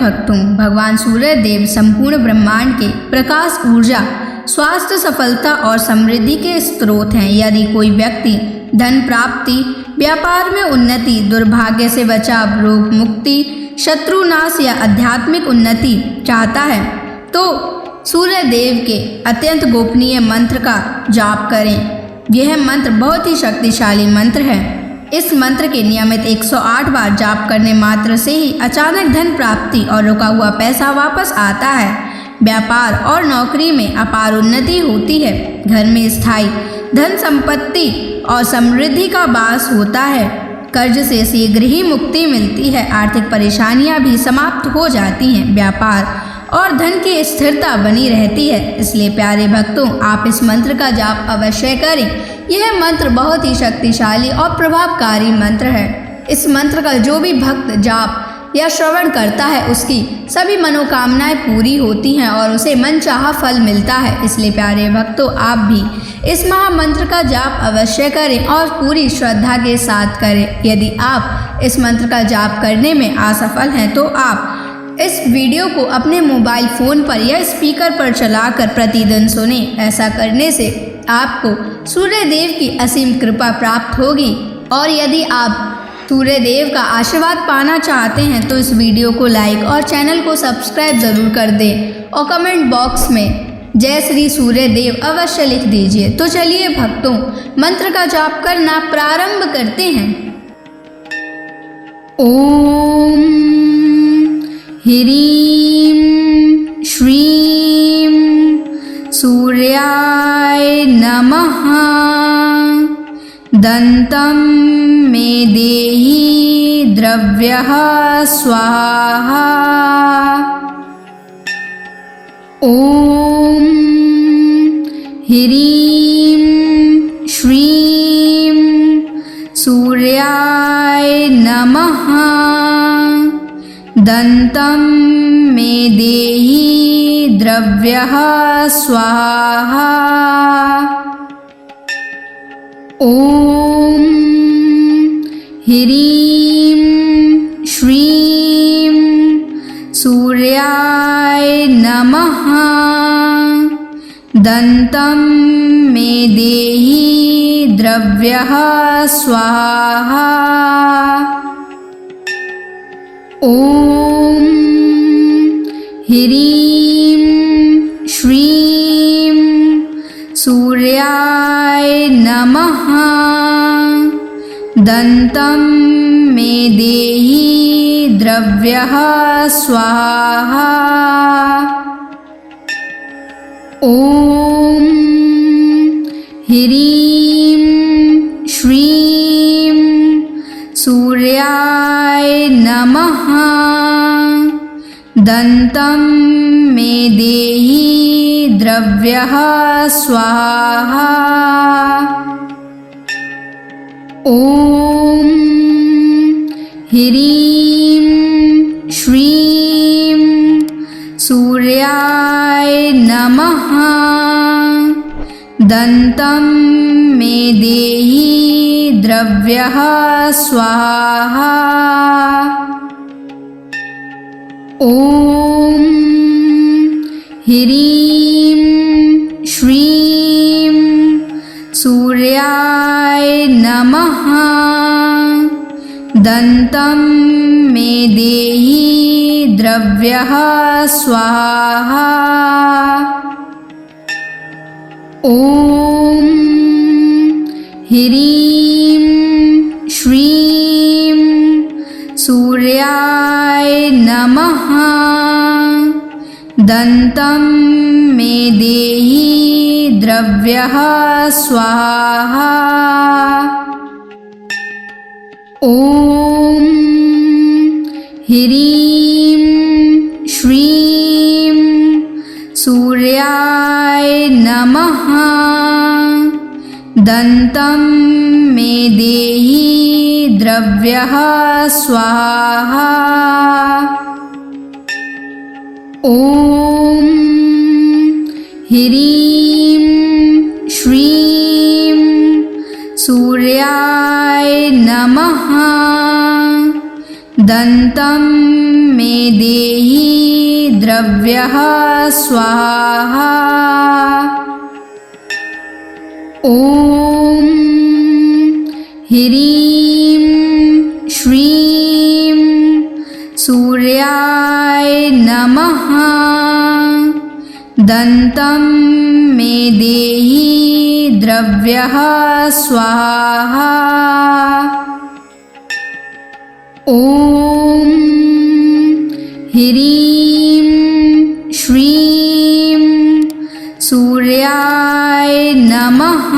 भक्तों, भगवान सूर्य देव संपूर्ण ब्रह्मांड के प्रकाश, ऊर्जा, स्वास्थ्य, सफलता और समृद्धि के स्रोत हैं। यदि कोई व्यक्ति धन प्राप्ति, व्यापार में उन्नति, दुर्भाग्य से बचाव, रोग मुक्ति, शत्रुनाश या आध्यात्मिक उन्नति चाहता है तो सूर्य देव के अत्यंत गोपनीय मंत्र का जाप करें। यह मंत्र बहुत ही शक्तिशाली मंत्र है। इस मंत्र के नियमित 108 बार जाप करने मात्र से ही अचानक धन प्राप्ति और रुका हुआ पैसा वापस आता है। व्यापार और नौकरी में अपार उन्नति होती है। घर में स्थायी धन संपत्ति और समृद्धि का वास होता है। कर्ज से शीघ्र ही मुक्ति मिलती है। आर्थिक परेशानियां भी समाप्त हो जाती हैं। व्यापार और धन की स्थिरता बनी रहती है। इसलिए प्यारे भक्तों, आप इस मंत्र का जाप अवश्य करें। यह मंत्र बहुत ही शक्तिशाली और प्रभावकारी मंत्र है। इस मंत्र का जो भी भक्त जाप या श्रवण करता है उसकी सभी मनोकामनाएं पूरी होती हैं और उसे मनचाहा फल मिलता है। इसलिए प्यारे भक्तों, आप भी इस महामंत्र का जाप अवश्य करें और पूरी श्रद्धा के साथ करें। यदि आप इस मंत्र का जाप करने में असफल हैं तो आप इस वीडियो को अपने मोबाइल फ़ोन पर या स्पीकर पर चलाकर प्रतिदिन सुने। ऐसा करने से आपको सूर्य देव की असीम कृपा प्राप्त होगी। और यदि आप सूर्य देव का आशीर्वाद पाना चाहते हैं तो इस वीडियो को लाइक और चैनल को सब्सक्राइब ज़रूर कर दें और कमेंट बॉक्स में जय श्री सूर्य देव अवश्य लिख दीजिए। तो चलिए भक्तों, मंत्र का जाप करना प्रारंभ करते हैं। ओम ह्रीं श्रीं सूर्याय नमः। दन्तं मे देहि द्रव्यः स्वाहा। ॐ ह्रीं श्रीं सूर्याय नमः। दन्तं मे देहि द्रव्यः स्वाहा। ॐ ह्रीं श्रीं सूर्याय नमः। दन्तं मे देहि द्रव्यः स्वाहा। ॐ ह्रीं श्रीं सूर्याय नमः। दन्तं मे देहि द्रव्यः स्वाहा। ॐ ह्रीं श्रीं सूर्याय नमः। दन्तं मे देहि द्रव्यः स्वाहा। ॐ ह्रीं श्रीं सूर्याय नमः। दन्तं मे देहि द्रव्यः स्वाहा। ॐ ह्रीं श्रीं सूर्याय नमः। दन्तं मे देहि द्रव्यः स्वाहा। ॐ ह्रीं श्रीं सूर्याय नमः। दन्तं मे देहि द्रव्यः स्वाहा। ॐ ह्रीं श्रीं सूर्याय नमः। दन्तं मे देहि द्रव्यः स्वाहा। ॐ ह्रीं श्रीं सूर्याय नमः। दन्तं मे देहि द्रव्यः स्वाहा। ॐ ह्रीं श्रीं सूर्याय नमः। दन्तं मे देहि द्रव्यः स्वाहा। ॐ ह्रीं श्रीं सूर्याय नमः।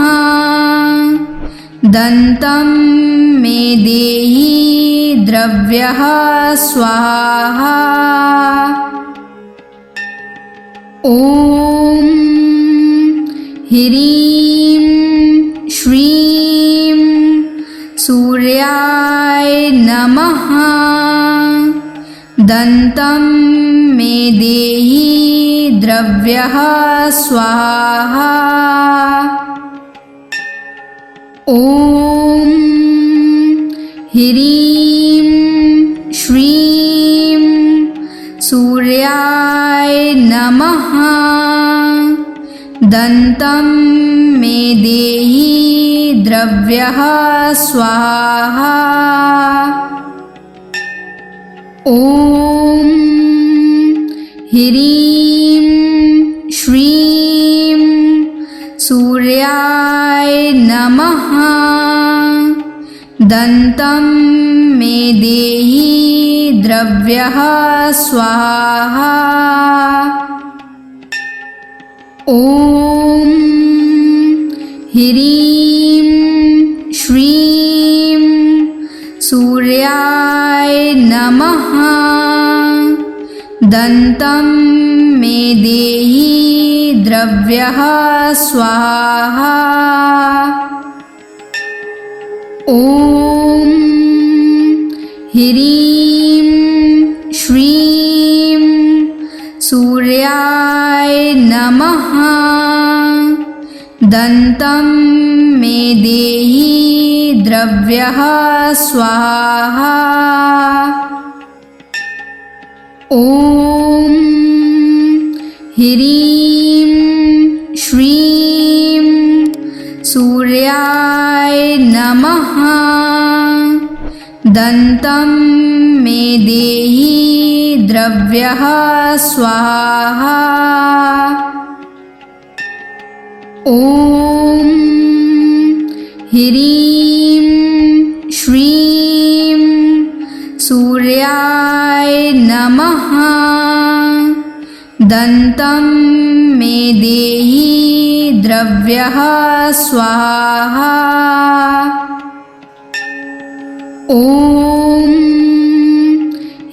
दन्तं मे देहि द्रव्यः स्वाहा। ॐ ह्रीं श्रीं सूर्याय नमः। दन्तं मे देहि द्रव्यः स्वाहा। ॐ ह्रीं श्रीं सूर्याय नमः। दन्तं मे देहि द्रव्यः स्वाहा। ॐ ह्रीं श्रीं सूर्याय नमः। दन्तं मे देहि द्रव्यः स्वाहा। ॐ ह्रीं श्रीं सूर्याय नमः। दन्तं मे देहि द्रव्यः स्वाहा। ॐ ह्रीं श्रीं सूर्याय नमः। दन्तं मे देहि द्रव्यः स्वाहा। ॐ ह्रीं श्रीं सूर्याय नमः। दन्तं मे देहि द्रव्यः स्वाहा। ॐ ह्रीं श्रीं सूर्याय नमः। दन्तं मे देहि द्रव्यः स्वाहा। ॐ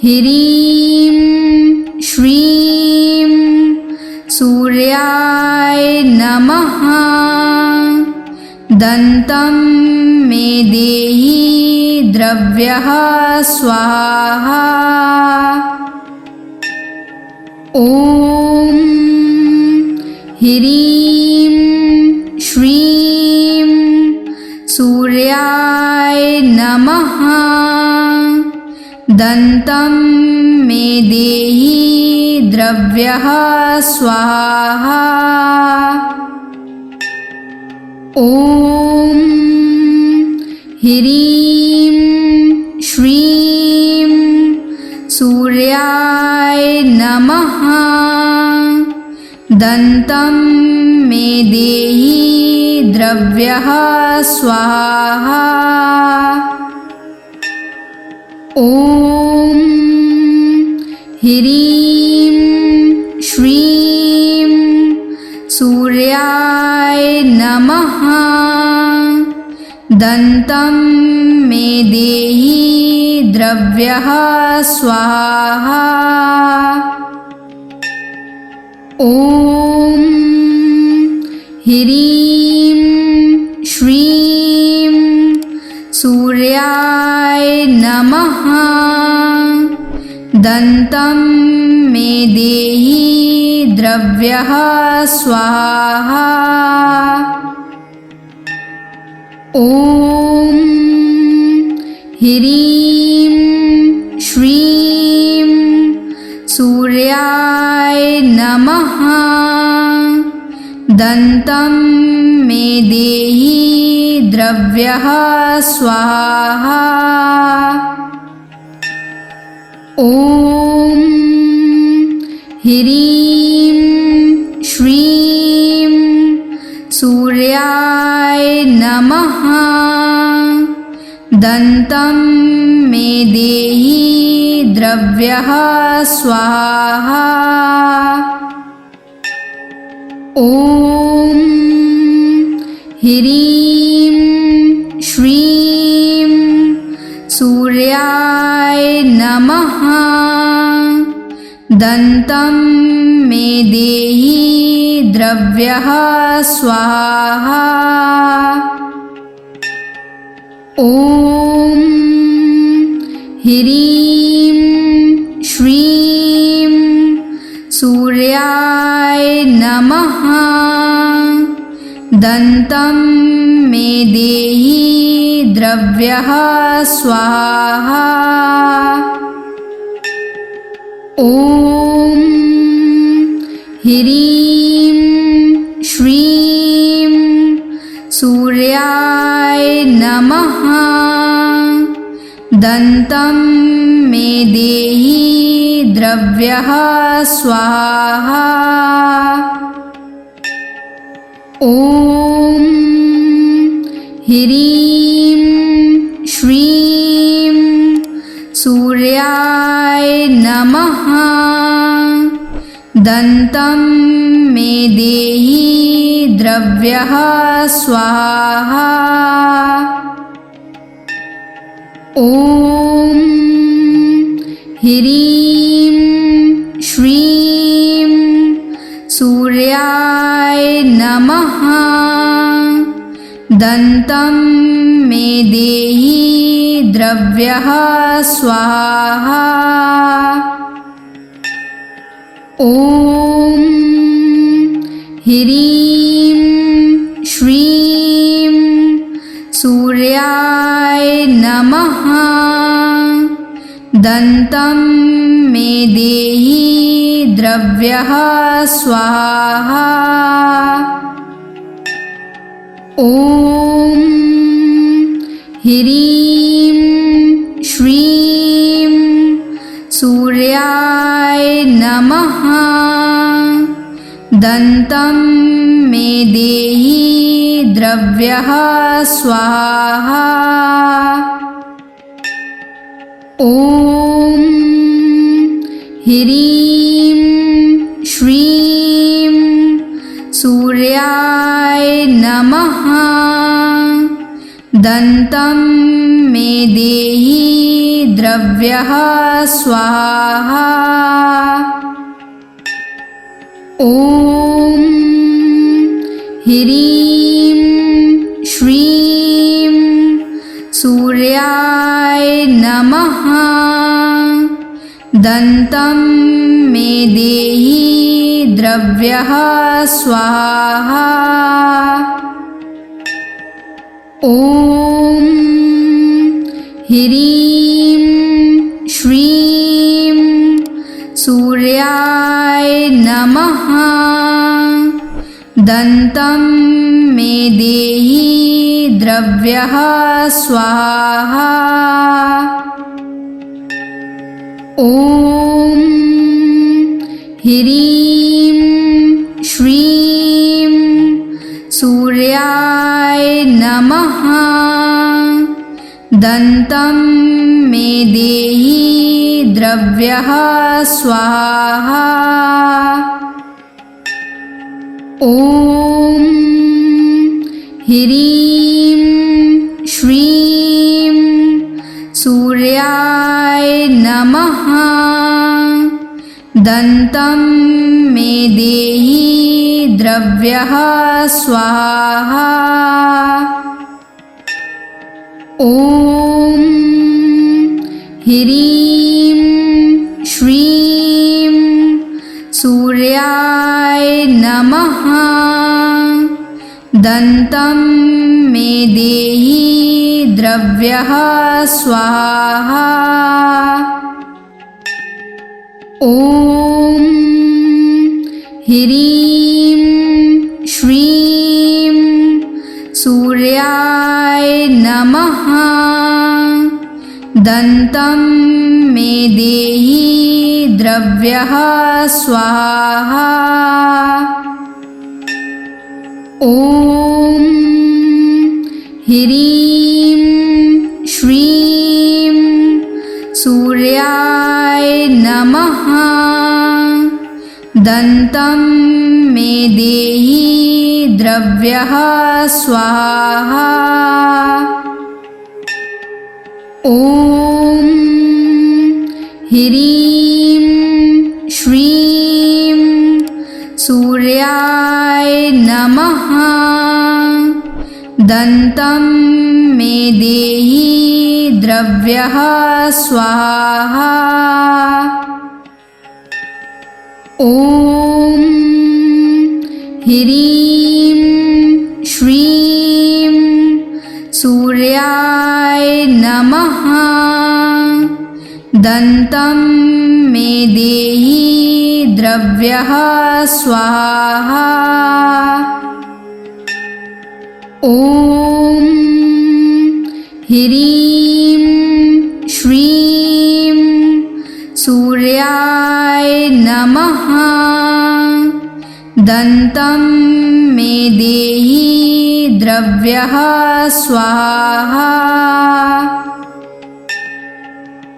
ह्रीं श्रीं सूर्याय नमः। दन्तं मे देहि द्रव्यः स्वाहा। ॐ ह्रीं श्रीं सूर्याय नमः। दन्तं मे देहि द्रव्यः स्वाहा। ॐ ह्रीं श्रीं सूर्याय नमः। दन्तं मे देहि द्रव्यः स्वाहा। ॐ ह्रीं श्रीं सूर्याय नमः। दन्तं मे देहि द्रव्यः स्वाहा। ॐ ह्रीं श्रीं सूर्याय नमः। दन्तं मे देहि द्रव्यः स्वाहा। ॐ ह्रीं श्रीं दन्तं मे देहि द्रव्यः स्वाहा। ॐ ह्रीं श्रीं सूर्याय नमः। दन्तं मे देहि द्रव्यः स्वाहा। ॐ ह्रीं श्रीं सूर्याय नमः। दन्तं मे देहि द्रव्यः स्वाहा। ॐ ह्रीं श्रीं सूर्याय नमः। दन्तं मे देहि द्रव्यः स्वाहा। ॐ ह्रीं श्रीं सूर्याय नमः। दन्तं मे देहि द्रव्यः स्वाहा। ॐ ह्रीं श्रीं सूर्याय नमः। दन्तं मे देहि द्रव्यः स्वाहा। ॐ ह्रीं श्रीं सूर्याय नमः। दन्तं मे देहि द्रव्यः स्वाहा। ॐ ह्रीं श्रीं सूर्याय नमः। दन्तं मे देहि द्रव्यः स्वाहा। ॐ ह्रीं श्रीं सूर्याय नमः। दन्तं मे देहि द्रव्यः स्वाहा। ॐ ह्रीं श्रीं सूर्याय नमः। दन्तं मे देहि द्रव्यः स्वाहा। ॐ ह्रीं श्रीं सूर्याय नमः। दन्तं मे देहि द्रव्यः स्वाहा। ॐ ह्रीं श्रीं सूर्याय नमः। दन्तं मे देहि द्रव्यः स्वाहा। ॐ ह्रीं श्रीं सूर्याय नमः। दन्तं मे देहि द्रव्यः स्वाहा। ॐ ह्रीं श्रीं सूर्याय नमः। दन्तं मे देहि द्रव्यः स्वाहा। ॐ ह्रीं श्रीं सूर्याय नमः। दन्तं मे देहि द्रव्यः स्वाहा। ॐ ह्रीं श्रीं सूर्याय नमः। दन्तं मे देहि द्रव्यः स्वाहा। ॐ ह्रीं श्रीं सूर्याय नमः। दन्तं मे देहि द्रव्यः स्वाहा। ॐ ह्रीं श्रीं सूर्याय नमः। दन्तं मे देहि द्रव्यः स्वाहा। ॐ ह्रीं श्रीं सूर्याय नमः। दन्तं मे देहि द्रव्यः स्वाहा। ॐ ह्रीं श्रीं सूर्याय नमः। दन्तं मे देहि द्रव्यः स्वाहा।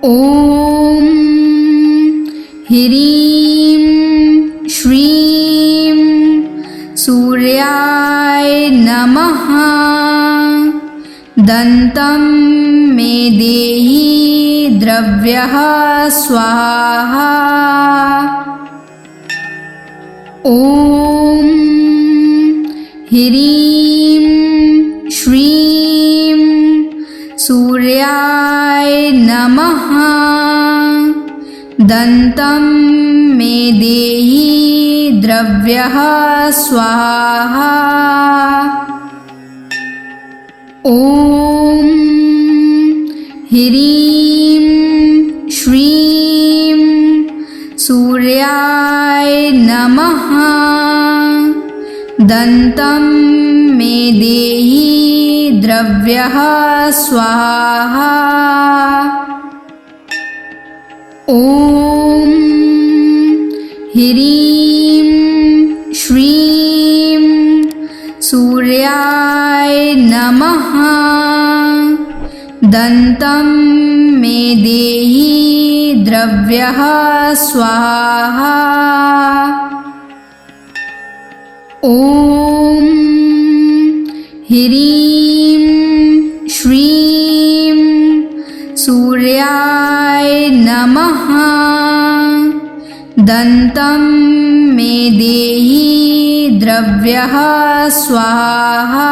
ॐ ह्रीं श्रीं सूर्याय नमः। दन्तं मे देहि द्रव्यः स्वाहा। ॐ ह्रीं श्रीं सूर्याय नमः। दन्तं मे देहि द्रव्यः स्वाहा। ॐ ह्रीं श्रीं सूर्याय नमः। दन्तं मे देहि द्रव्यः स्वाहा। ॐ ह्रीं श्रीं सूर्याय नमः। दन्तं मे देहि द्रव्यः स्वाहा। ॐ ह्रीं श्रीं सूर्याय नमः। दन्तं मे देहि द्रव्यः स्वाहा।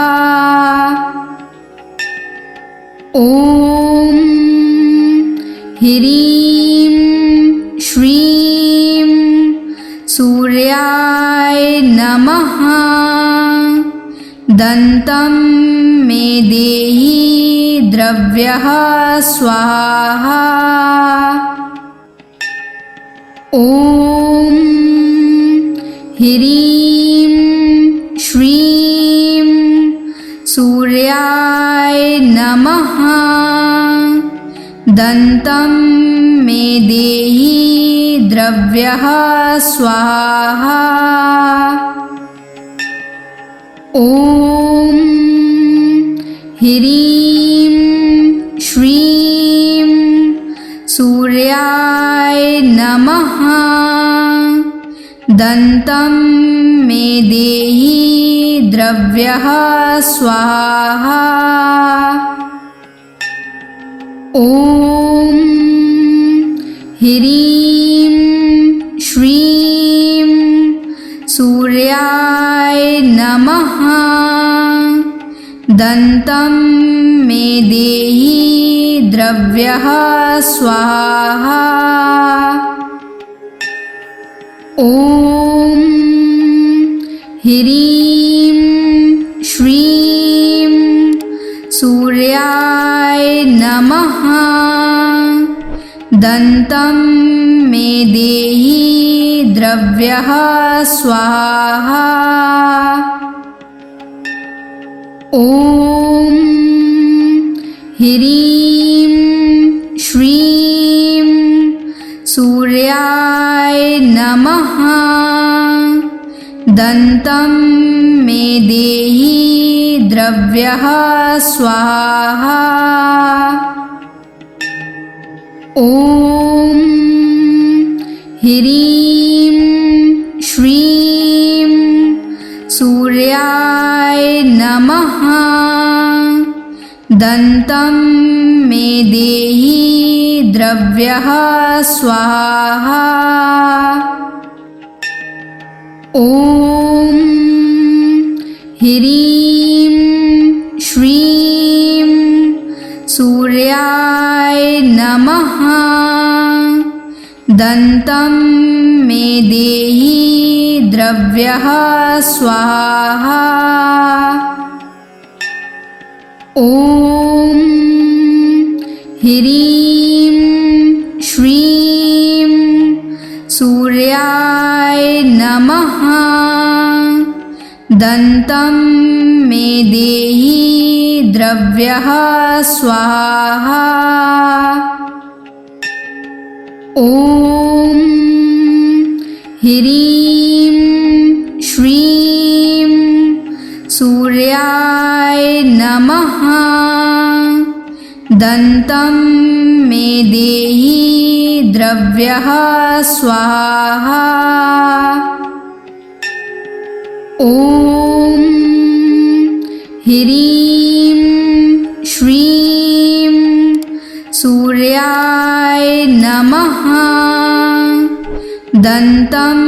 ॐ ह्रीं श्रीं सूर्याय नमः। दन्तं मे देहि द्रव्यः स्वाहा। ॐ ह्रीं श्रीं सूर्याय नमः। दन्तं मे देहि द्रव्यः स्वाहा। ॐ ह्रीं श्रीं सूर्याय नमः। दन्तं मे देहि द्रव्यः स्वाहा। ॐ ह्रीं श्रीं सूर्याय नमः। दन्तं मे देहि द्रव्यः स्वाहा। ॐ ह्रीं श्रीं सूर्याय नमः। दन्तं मे देहि द्रव्यः स्वाहा। ॐ ह्रीं श्रीं सूर्याय नमः। दन्तं मे देहि द्रव्यः स्वाहा। ॐ ह्रीं श्रीं सूर्याय नमः। दन्तं मे देहि द्रव्यः स्वाहा। ॐ ह्रीं श्रीं सूर्याय नमः। दन्तं मे देहि द्रव्यः स्वाहा। ॐ ह्रीं श्रीं सूर्याय नमः। दन्तं मे देहि द्रव्यः स्वाहा। ॐ ह्रीं श्रीं सूर्याय नमः। दन्तं मे देहि द्रव्यः स्वाहा। ॐ ह्रीं श्रीं सूर्याय नमः। दन्तं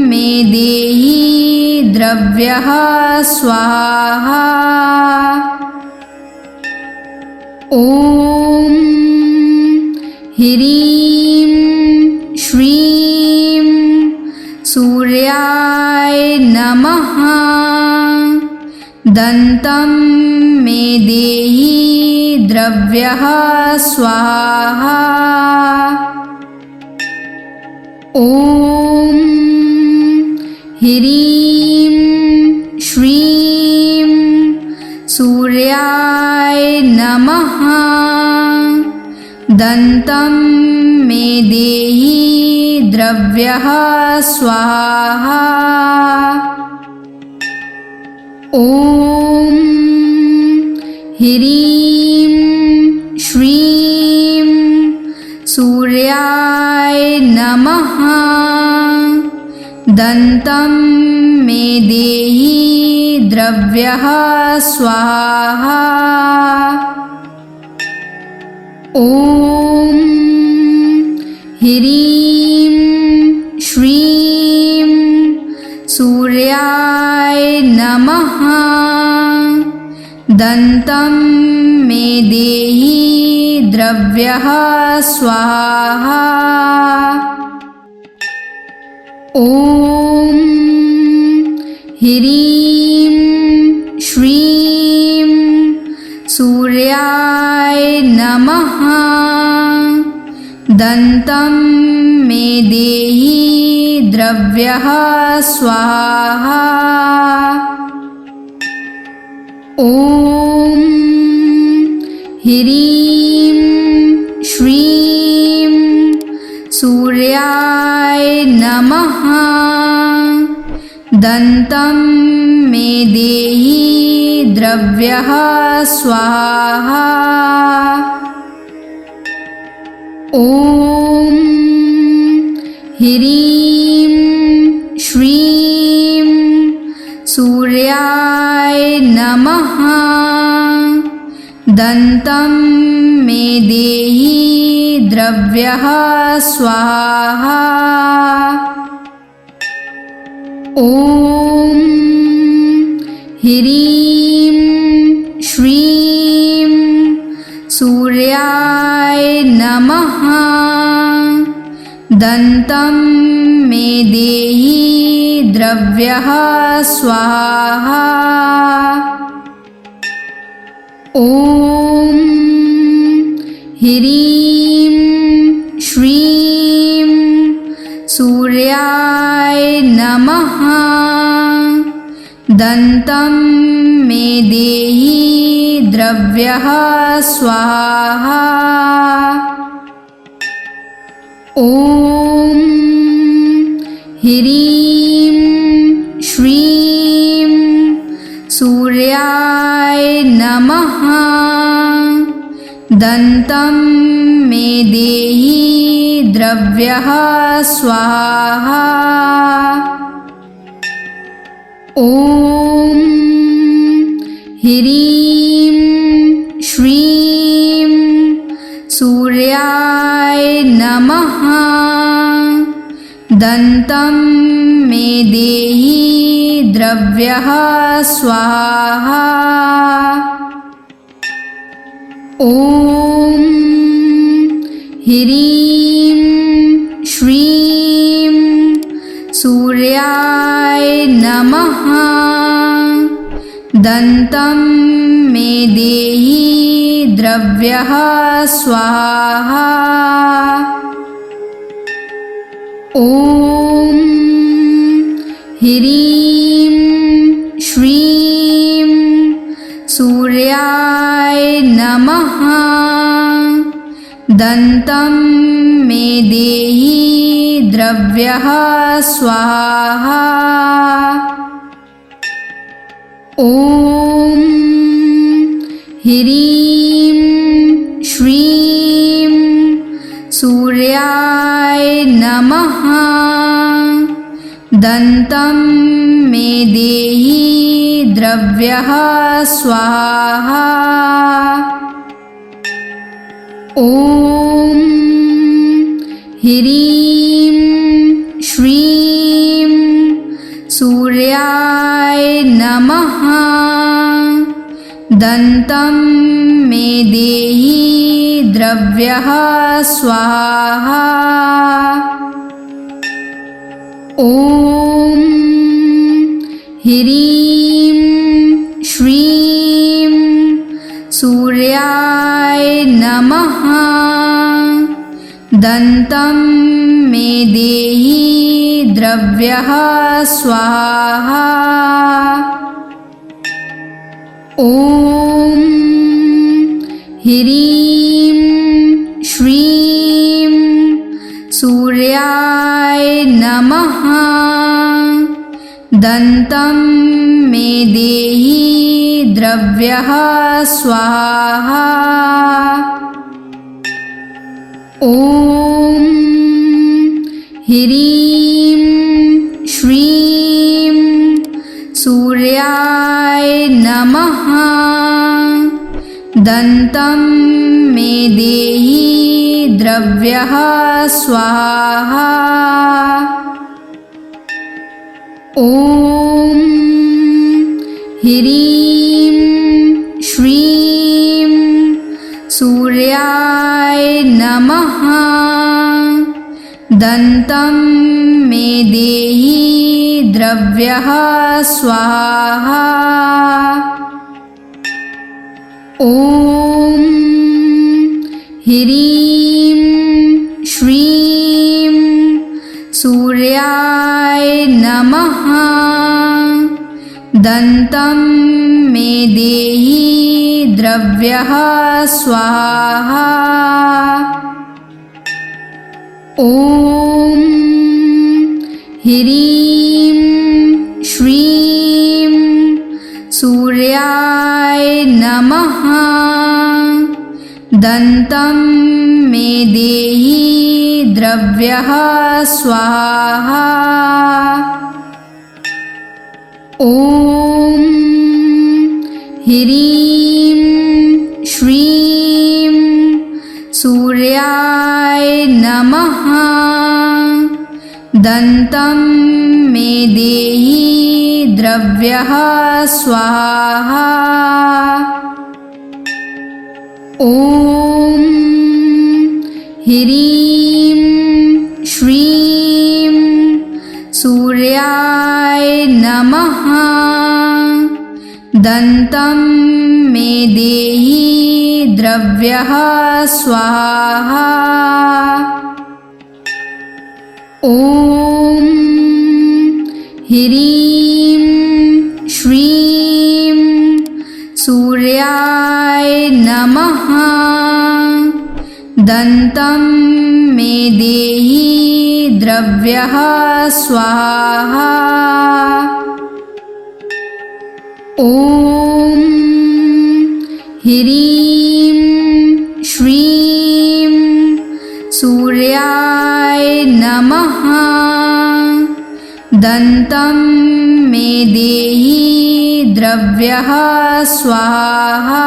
मे देहि द्रव्यः स्वाहा। ॐ ह्रीं श्रीं सूर्याय नमः। दन्तं मे देहि द्रव्यः स्वाहा। ॐ ह्रीं श्रीं सूर्याय नमः। दन्तं मे देहि द्रव्यः स्वाहा। ॐ ह्रीं श्रीं सूर्याय नमः। दन्तं मे देहि द्रव्यः स्वाहा। ॐ ह्रीं श्रीं सूर्याय नमः। दन्तं मे देहि द्रव्यः स्वाहा। ॐ ह्रीं श्रीं सूर्याय नमः। दन्तं मे देहि द्रव्यः स्वाहा। ॐ ह्रीं श्रीं सूर्याय नमः। दन्तं मे देहि द्रव्यः स्वाहा। ॐ ह्रीं श्रीं सूर्याय नमः। दन्तं मे देहि द्रव्यः स्वाहा। ॐ ह्रीं श्रीं सूर्याय नमः। दन्तं मे देहि द्रव्यः स्वाहा। ॐ ह्रीं श्रीं सूर्याय नमः। दन्तं मे देहि द्रव्यः स्वाहा। ॐ ह्रीं श्रीं सूर्याय नमः। दन्तं मे देहि द्रव्यः स्वाहा। ॐ ह्रीं श्रीं सूर्याय नमः। दन्तं मे देहि द्रव्यः स्वाहा। ॐ ह्रीं श्रीं सूर्याय नमः। दन्तं मे देहि द्रव्यः स्वाहा। ॐ ह्रीं श्रीं सूर्याय नमः। दन्तं मे देहि द्रव्यः स्वाहा। ॐ ह्रीं श्रीं सूर्याय नमः। दन्तं मे देहि द्रव्यः स्वाहा। ॐ ह्रीं श्रीं सूर्याय नमः। दन्तं मे देहि द्रव्यः स्वाहा। ॐ ह्रीं श्रीं सूर्याय नमः। दन्तं मे देहि द्रव्यः स्वाहा। ॐ ह्रीं श्रीं सूर्याय नमः। दन्तं मे देहि द्रव्यः स्वाहा। ॐ ह्रीं श्रीं सूर्याय नमः। दन्तं मे देहि द्रव्यः स्वाहा। ॐ ह्रीं श्रीं सूर्याय नमः। दन्तं मे देहि द्रव्यः स्वाहा। ॐ ह्रीं श्रीं सूर्याय नमः। दन्तं मे देहि द्रव्यः स्वाहा। ॐ ह्रीं श्रीं सूर्याय नमः। दन्तं मे देहि द्रव्यः स्वाहा। ॐ ह्रीं श्रीं सूर्याय नमः। दन्तं मे देहि द्रव्यः स्वाहा। ॐ ह्रीं श्रीं सूर्याय नमः। दन्तं मे देहि द्रव्यः स्वाहा। ॐ ह्रीं श्रीं सूर्याय सूर्याय नमः। दन्तं मे देहि द्रव्यः स्वाहा। ॐ ह्रीं श्रीं सूर्याय नमः। दन्तं मे देहि द्रव्यः स्वाहा।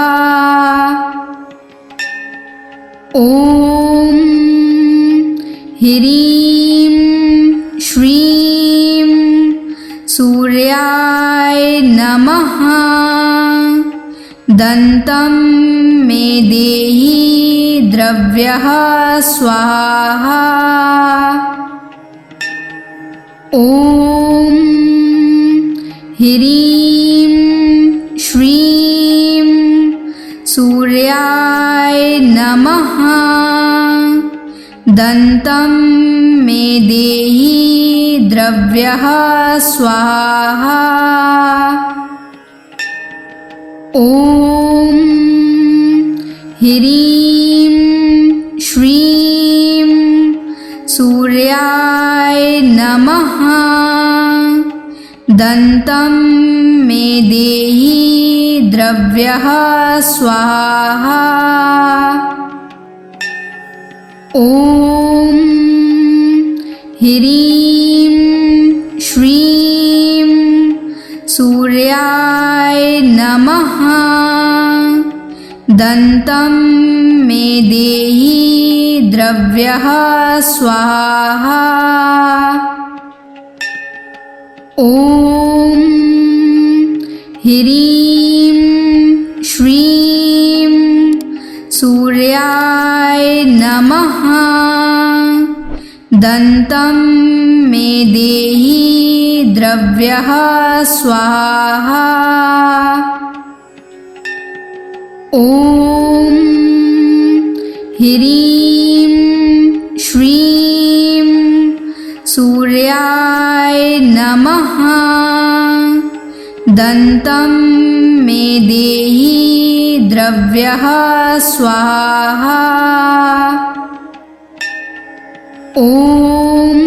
ॐ ह्रीं श्रीं सूर्याय नमः। दन्तं मे देहि द्रव्यः स्वाहा। ॐ ह्रीं श्रीं सूर्याय नमः। दन्तं मे देहि द्रव्यः स्वाहा। ॐ ह्रीं श्रीं सूर्याय नमः। दन्तं मे देहि द्रव्यः स्वाहा। ॐ ह्रीं श्रीं सूर्याय नमः। दन्तं मे देहि द्रव्यः स्वाहा। ॐ ह्रीं श्रीं सूर्याय नमः। दन्तं मे देहि द्रव्यः स्वाहा। ॐ ह्रीं श्रीं सूर्याय नमः। दन्तं मे देहि द्रव्यः स्वाहा। ॐ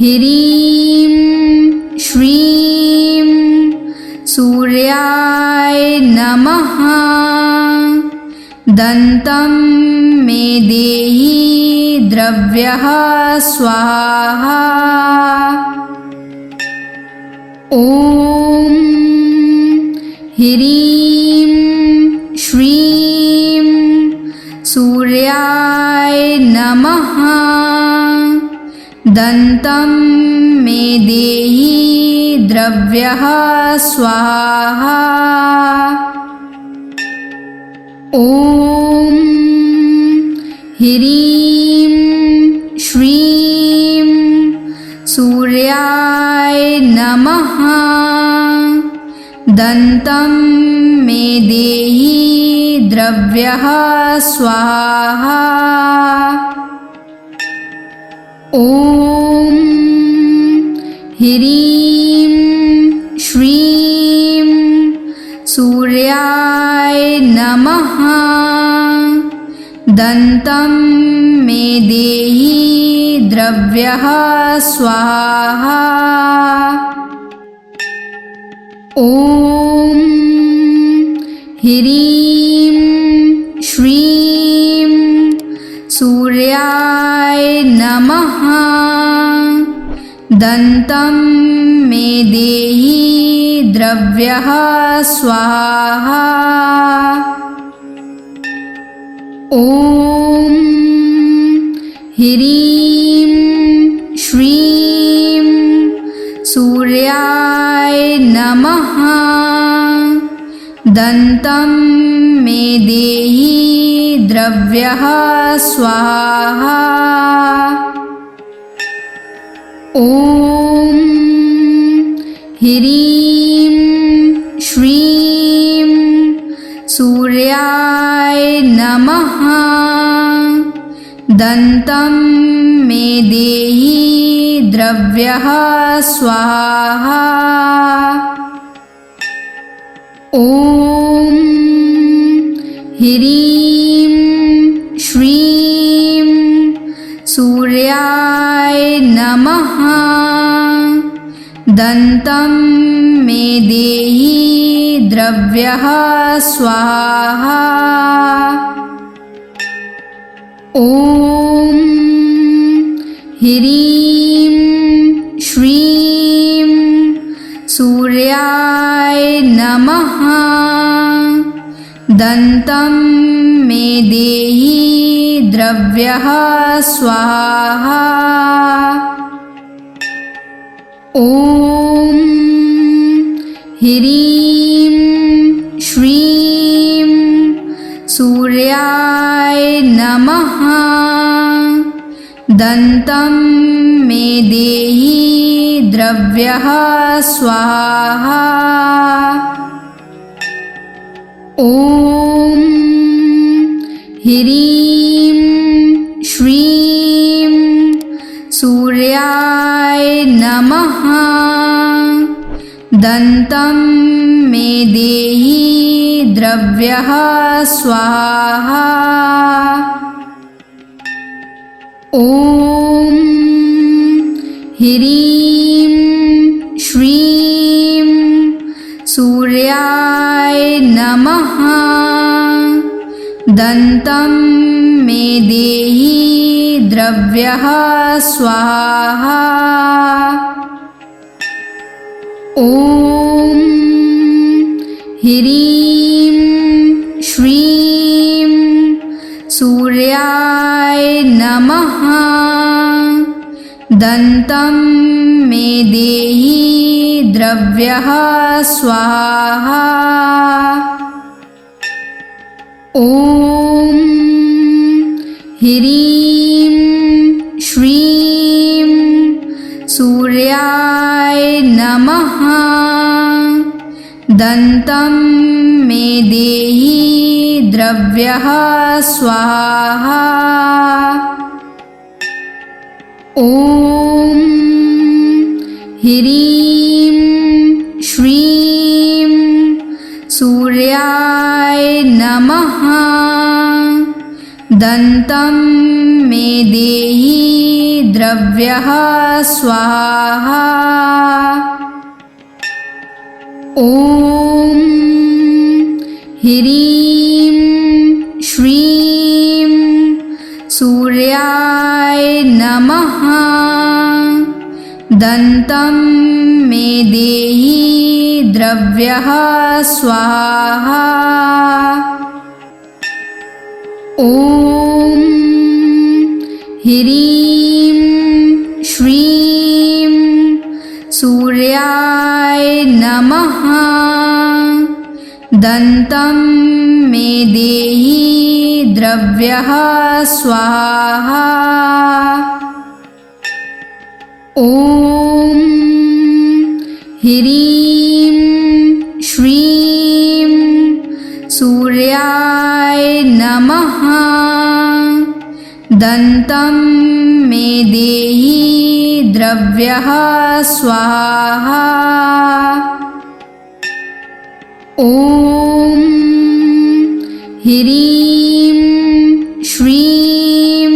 ह्रीं श्रीं सूर्याय नमः। दन्तं मे देहि द्रव्यः स्वाहा। ॐ ह्रीं श्रीं सूर्याय नमः। दन्तं मे देहि द्रव्यः स्वाहा। ॐ ह्रीं श्रीं सूर्याय नमः। दन्तं मे देहि द्रव्यः स्वाहा। ॐ ह्रीं श्रीं सूर्याय नमः। दन्तं मे देहि द्रव्यः स्वाहा। ॐ ह्रीं श्रीं सूर्याय नमः। दन्तं मे देहि द्रव्यः स्वाहा। ॐ ह्रीं श्रीं सूर्याय नमः। दन्तं मे देहि द्रव्यः स्वाहा। ॐ ह्रीं श्रीं सूर्याय नमः। दन्तं मे देहि द्रव्यः स्वाहा। ॐ ह्रीं श्रीं सूर्याय नमः। दन्तं मे देहि द्रव्यः स्वाहा। ॐ ह्रीं श्रीं सूर्याय नमः। दन्तं मे देहि द्रव्यः स्वाहा। ॐ ह्रीं श्रीं सूर्याय नमः। दन्तं मे देहि द्रव्यः स्वाहा। ॐ ह्रीं श्रीं सूर्याय नमः। दन्तं मे देहि द्रव्यः स्वाहा। ॐ ह्रीं श्रीं सूर्याय नमः। दन्तं मे देहि द्रव्यः स्वाहा। ॐ ह्रीं श्रीं सूर्याय नमः। दन्तं मे देहि द्रव्यः स्वाहा। ॐ ह्रीं श्रीं सूर्याय नमः। दन्तं मे देहि द्रव्यः स्वाहा। ॐ ह्रीं श्रीं सूर्याय नमः। दन्तं मे देहि द्रव्यः स्वाहा। ॐ ह्रीं श्रीं सूर्याय नमः। दन्तं मे देहि द्रव्यः स्वाहा। ॐ ह्रीं श्रीं सूर्याय नमः। दन्तं मे देहि द्रव्यः स्वाहा। ॐ ह्रीं श्रीं सूर्याय नमः। दन्तं मे देहि द्रव्यः स्वाहा। ॐ ह्रीं श्रीं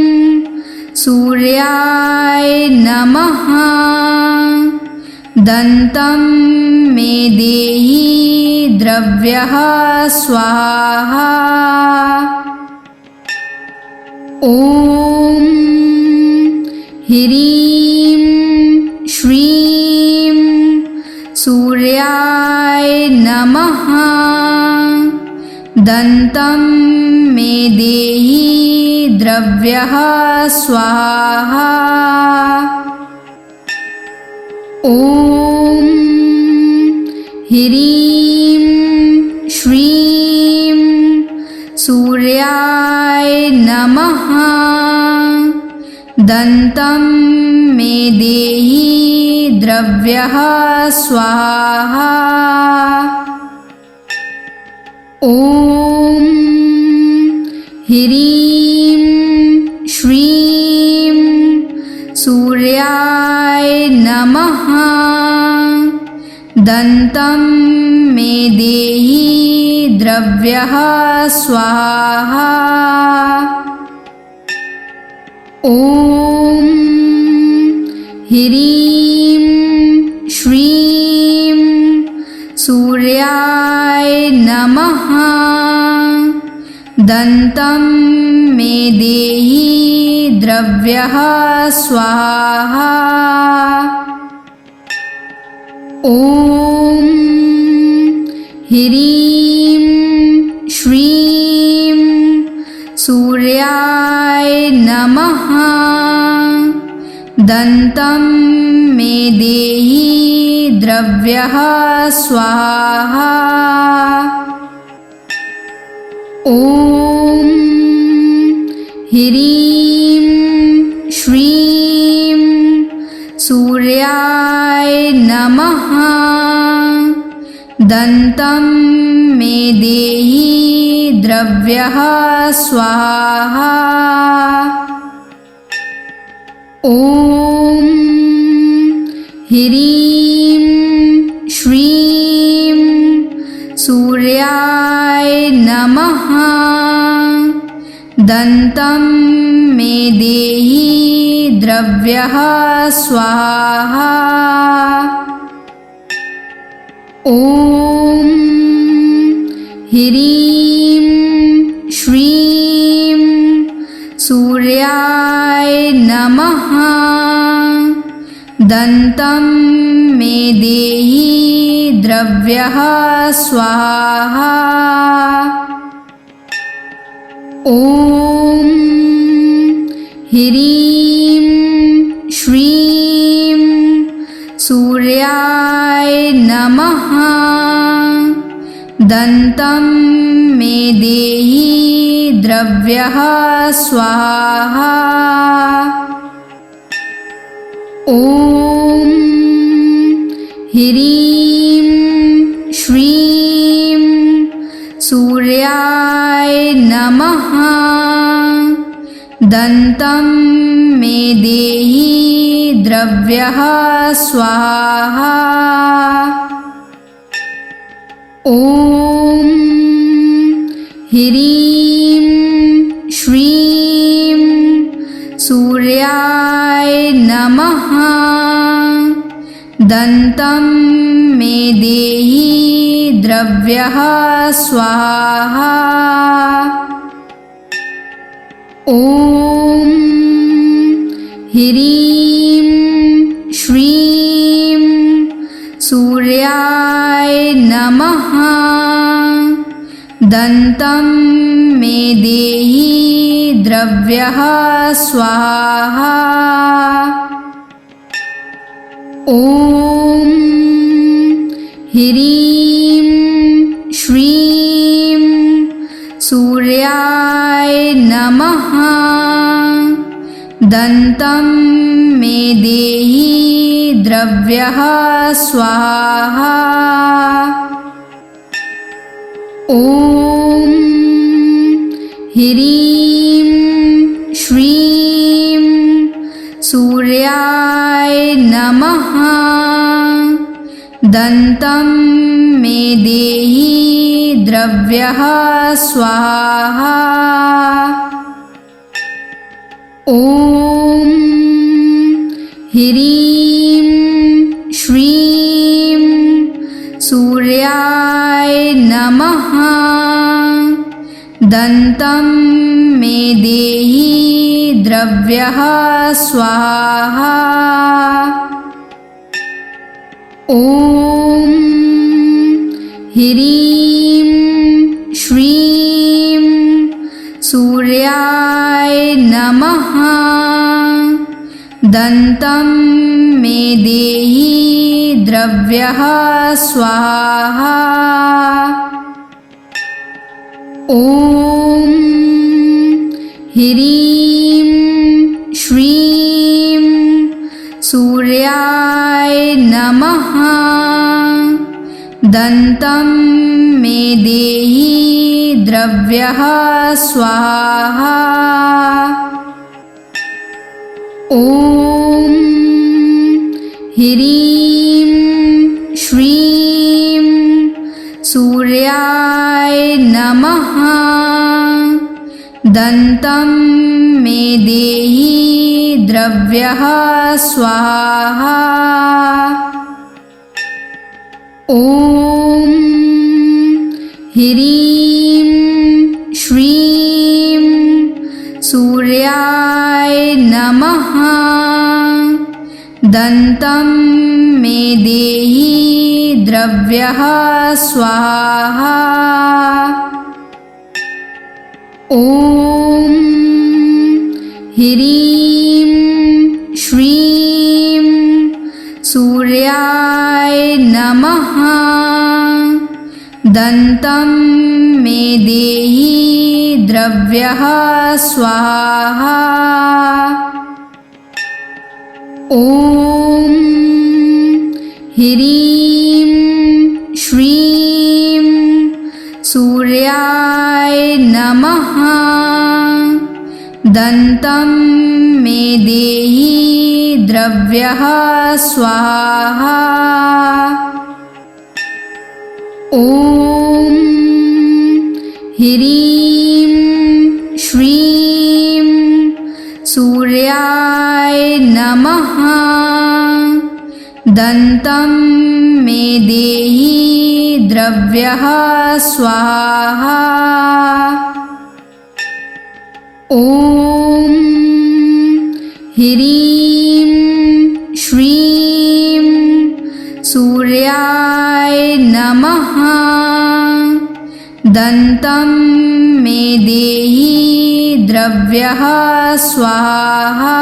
सूर्याय नमः। दन्तं मे देहि द्रव्यः स्वाहा। ॐ ह्रीं श्रीं सूर्याय नमः। दन्तं मे देहि द्रव्यः स्वाहा। ॐ ह्रीं श्रीं सूर्याय नमः। दन्तं मे देहि द्रव्यः स्वाहा। ॐ ह्रीं श्रीं सूर्याय नमः। दन्तं मे देहि द्रव्यः स्वाहा। ॐ ह्रीं श्रीं सूर्याय नमः। दन्तं मे देहि द्रव्यः स्वाहा। ॐ ह्रीं श्रीं सूर्याय नमः। दन्तं मे देहि द्रव्यः स्वाहा। ॐ ह्रीं श्रीं सूर्याय नमः। दन्तं मे देहि द्रव्यः स्वाहा। ॐ ह्रीं श्रीं सूर्याय नमः। दन्तं मे देहि द्रव्यः स्वाहा। ॐ ह्रीं श्रीं सूर्याय नमः। दन्तं मे देहि द्रव्यः स्वाहा। ॐ ह्रीं श्रीं सूर्याय नमः। दन्तं मे देहि द्रव्यः स्वाहा। ॐ ह्रीं श्रीं सूर्याय नमः। दन्तं मे देहि द्रव्यः स्वाहा। ॐ ह्रीं श्रीं सूर्याय नमः। दन्तं मे देहि द्रव्यः स्वाहा। ॐ ह्रीं श्रीं सूर्याय नमः। दन्तं मे देहि द्रव्यः स्वाहा। ॐ ह्रीं श्रीं सूर्याय नमः। दन्तं मे देहि द्रव्यः स्वाहा। ॐ ह्रीं श्रीं सूर्याय नमः। दन्तं मे देहि द्रव्यः स्वाहा। ॐ ह्रीं श्रीं सूर्याय नमः। दन्तं मे देहि द्रव्यः स्वाहा। ॐ ह्रीं श्रीं सूर्याय नमः। दन्तं मे देहि द्रव्यः स्वाहा। ॐ ह्रीं श्रीं सूर्याय नमः। दन्तं मे देहि द्रव्यः स्वाहा। ॐ ह्रीं श्रीं सूर्याय सूर्याय नमः। दन्तं मे देहि द्रव्यः स्वाहा। ॐ ह्रीं श्रीं सूर्याय नमः। दन्तं मे देहि द्रव्यः स्वाहा। ॐ ह्रीं श्रीं सूर्याय नमः। दन्तं मे देहि द्रव्यः स्वाहा। ॐ ह्रीं श्रीं सूर्याय नमः। दन्तं मे देहि द्रव्यः स्वाहा। ॐ ह्रीं श्रीं सूर्याय नमः। दन्तं मे देहि द्रव्यः स्वाहा। ॐ ह्रीं श्रीं सूर्याय नमः। दन्तं मे देहि द्रव्यः स्वाहा।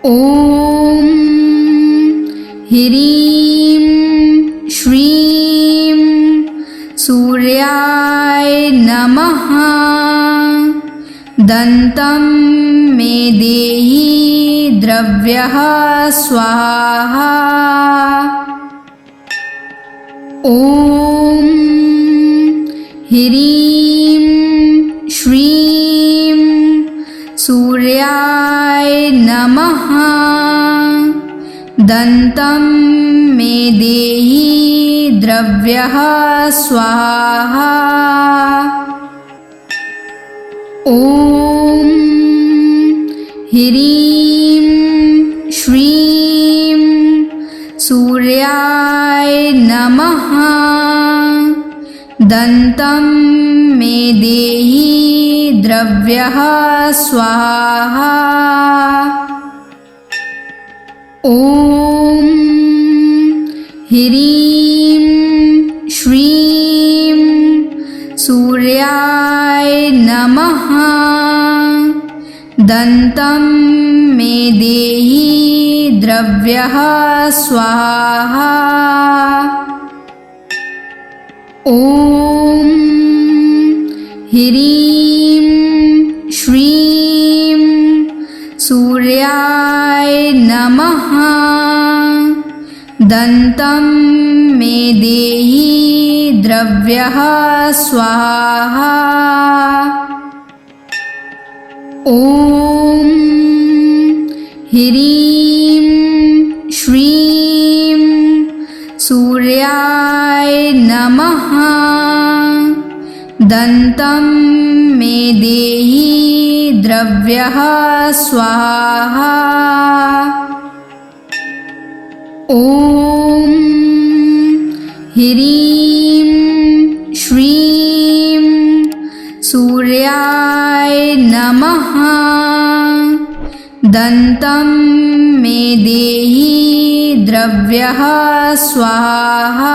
ॐ ह्रीं श्रीं सूर्याय नमः। दन्तं मे देहि द्रव्यः स्वाहा। ॐ ह्रीं श्रीं सूर्याय नमः। दन्तं मे देहि द्रव्यः स्वाहा। ॐ ह्रीं श्रीं सूर्याय नमः। दन्तं मे देहि द्रव्यः स्वाहा। ॐ ह्रीं श्रीं सूर्याय नमः। दन्तं मे देहि द्रव्यः स्वाहा। ॐ ह्रीं श्रीं सूर्याय नमः। दन्तं मे देहि द्रव्यः स्वाहा। ॐ ह्रीं श्रीं सूर्याय नमः। दन्तं मे देहि द्रव्यः स्वाहा। ॐ ह्रीं श्रीं सूर्याय नमः। दन्तं मे देहि द्रव्यः स्वाहा।